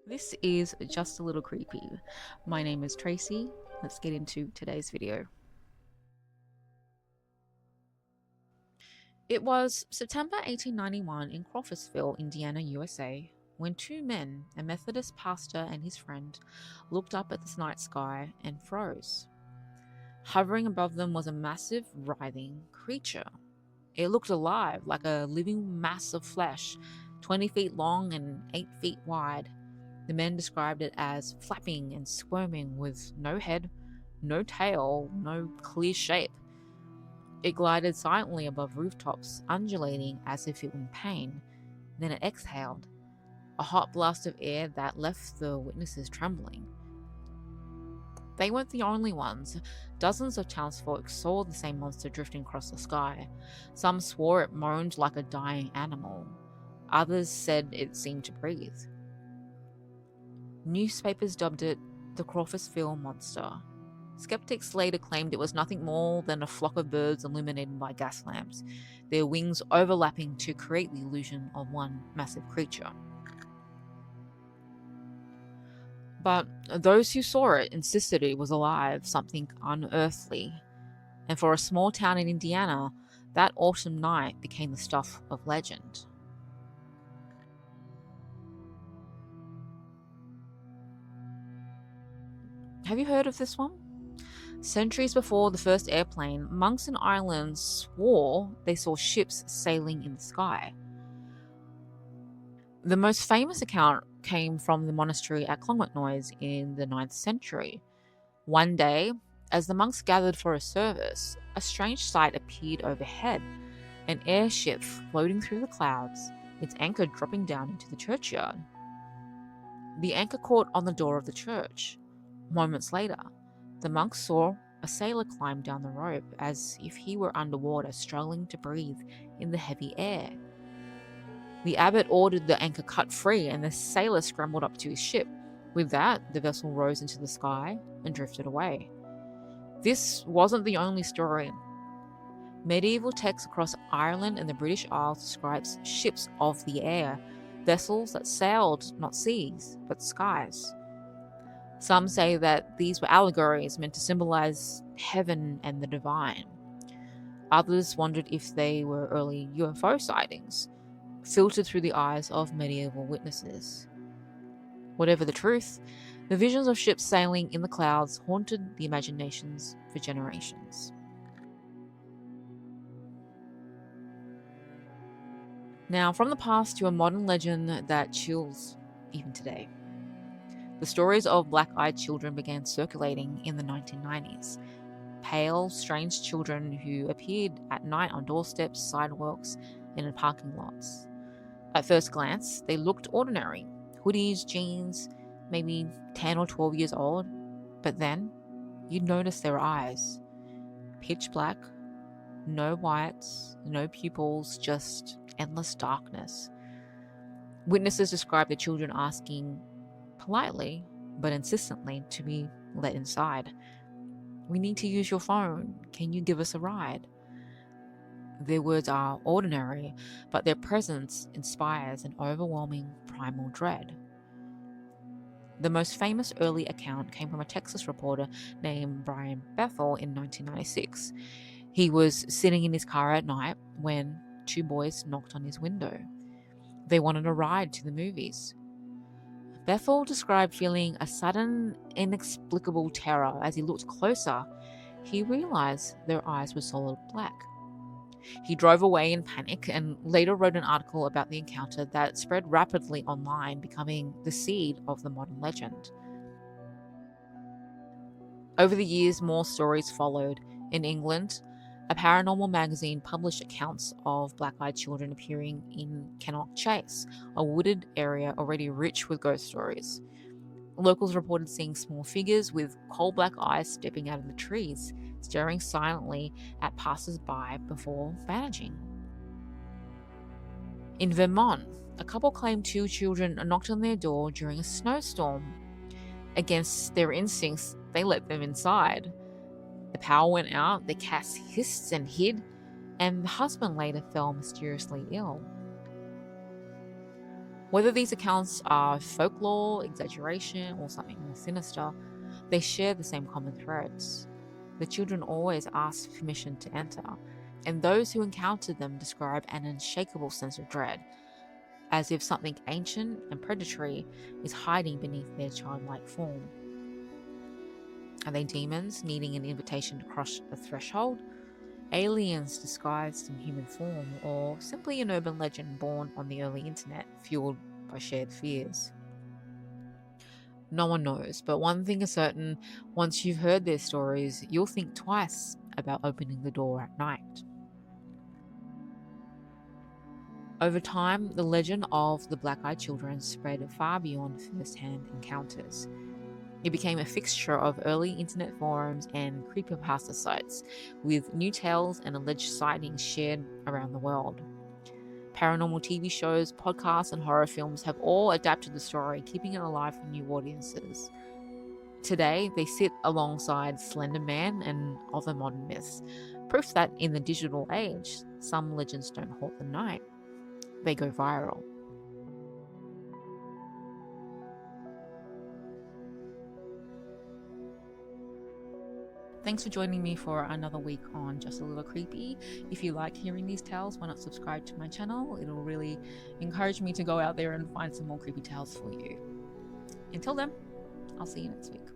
This is just a little creepy. My name is Tracy. Let's get into today's video. It was September 1891 in Crawfordsville, Indiana, USA, when two men, a Methodist pastor and his friend, looked up at the night sky and froze. Hovering above them was a massive, writhing creature. It looked alive, like a living mass of flesh, 20 feet long and 8 feet wide. The men described it as flapping and squirming with no head, no tail, no clear shape. It glided silently above rooftops, undulating as if it were in pain. Then it exhaled, a hot blast of air that left the witnesses trembling. They weren't the only ones. Dozens of townsfolk saw the same monster drifting across the sky. Some swore it moaned like a dying animal. Others said it seemed to breathe. Newspapers dubbed it the Crawfordsville Monster. Skeptics later claimed it was nothing more than a flock of birds illuminated by gas lamps, their wings overlapping to create the illusion of one massive creature. But those who saw it insisted it was alive, something unearthly. And for a small town in Indiana, that autumn night became the stuff of legend. Have you heard of this one? Centuries before the first airplane, monks in Ireland swore they saw ships sailing in the sky. The most famous account came from the monastery at Clonmacnoise in the 9th century. One day, as the monks gathered for a service, a strange sight appeared overhead, an airship floating through the clouds, its anchor dropping down into the churchyard. The anchor caught on the door of the church. Moments later, the monks saw a sailor climb down the rope as if he were underwater, struggling to breathe in the heavy air. The abbot ordered the anchor cut free and the sailor scrambled up to his ship. With that, the vessel rose into the sky and drifted away. This wasn't the only story. Medieval texts across Ireland and the British Isles describes ships of the air, vessels that sailed not seas, but skies. Some say that these were allegories meant to symbolize heaven and the divine. Others wondered if they were early UFO sightings, filtered through the eyes of medieval witnesses. Whatever the truth, the visions of ships sailing in the clouds haunted the imaginations for generations. Now, from the past to a modern legend that chills even today. The stories of black-eyed children began circulating in the 1990s. Pale, strange children who appeared at night on doorsteps, sidewalks, and in parking lots. At first glance, they looked ordinary. Hoodies, jeans, maybe 10 or 12 years old. But then, you'd notice their eyes. Pitch black, no whites, no pupils, just endless darkness. Witnesses described the children asking politely, but insistently, to be let inside. "We need to use your phone. Can you give us a ride?" Their words are ordinary, but their presence inspires an overwhelming primal dread. The most famous early account came from a Texas reporter named Brian Bethel in 1996. He was sitting in his car at night when two boys knocked on his window. They wanted a ride to the movies. Bethel described feeling a sudden, inexplicable terror as he looked closer. He realized their eyes were solid black. He drove away in panic and later wrote an article about the encounter that spread rapidly online, becoming the seed of the modern legend. Over the years, more stories followed. In England, a paranormal magazine published accounts of black-eyed children appearing in Cannock Chase, a wooded area already rich with ghost stories. Locals reported seeing small figures with coal-black eyes stepping out of the trees, staring silently at passers-by before vanishing. In Vermont, a couple claimed two children knocked on their door during a snowstorm. Against their instincts, they let them inside. The power went out, the cats hissed and hid, and the husband later fell mysteriously ill. Whether these accounts are folklore, exaggeration, or something more sinister, they share the same common threads. The children always ask permission to enter, and those who encountered them describe an unshakable sense of dread, as if something ancient and predatory is hiding beneath their childlike form. Are they demons needing an invitation to cross the threshold? Aliens disguised in human form, or simply an urban legend born on the early internet, fueled by shared fears? No one knows, but one thing is certain: once you've heard their stories, you'll think twice about opening the door at night. Over time, the legend of the black-eyed children spread far beyond first-hand encounters. It became a fixture of early internet forums and creepypasta sites, with new tales and alleged sightings shared around the world. Paranormal TV shows, podcasts, and horror films have all adapted the story, keeping it alive for new audiences. Today, they sit alongside Slender Man and other modern myths, proof that in the digital age, some legends don't haunt the night, they go viral. Thanks for joining me for another week on Just a Little Creepy. If you like hearing these tales, why not subscribe to my channel? It'll really encourage me to go out there and find some more creepy tales for you. Until then, I'll see you next week.